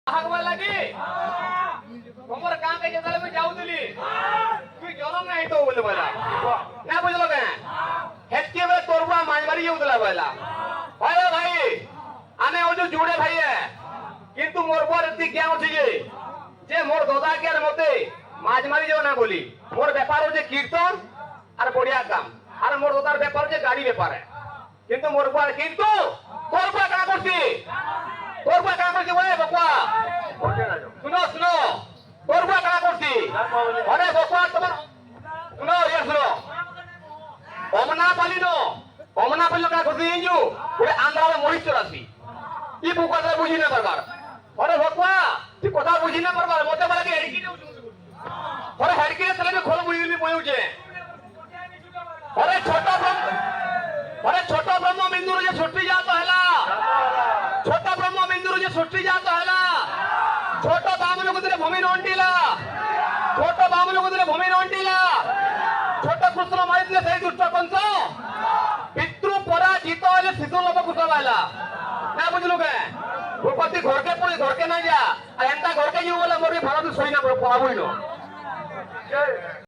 হাগবা লাগি তোমার গাঁ কে যেতালে মুই যাউতলি তুই জনম নাই তো বলে বলা না বুঝলো কে হেতকে বে তোরবা মাছ মারি যাউতলা বলা ভাই ভাই আমি ওজু জুড়ে ভাইয়ে কিন্তু মোর পর এতি জ্ঞান আছে যে মোর দাদা কে আর মতে মাছ মারি যাও না বলি মোর ব্যাপার হচ্ছে কীর্তন আর বড়িয়া কাম আর মোর দাদার ব্যাপার হচ্ছে গাড়ি ব্যাপারে কিন্তু মোর পর কিন্তু তোর পর কাজ করছি তোর পর কাজ করছি ওই বাবা শুনো শুনো তোর পর কাজ করছি আরে বাবা তোমার শুনো ইয়ে শুনো অমনা পালি কাজ করছি ইঞ্জু ওই আন্ধ্রার মহিষ রাশি কি কথা বুঝি না পারবার আরে বাবা তুই কথা বুঝি না পারবার মতে বলে কি হেডকি দেউ আরে হেডকি তাহলে খোল বুঝিবি পয়ুছে আরে ছোট ব্রহ্ম বিন্দুর যে ছুটি যাত হেলা ছোট ব্রহ্ম বিন্দুর যে ছুটি যাত হেলা ছোট বামুন কুদিরে ভূমি নন্টিলা ছোট বামুন কুদিরে ভূমি নন্টিলা ছোট কৃষ্ণ মারিলে সেই দুষ্ট কংস পিতৃ পরাজিত হলে শিশু লোক কুশলাইলা না বুঝলু কে ভূপতি ঘরকে না যা আর এন্তা ঘরকে যাও বলে মোর ভারত সই না পড়াবই না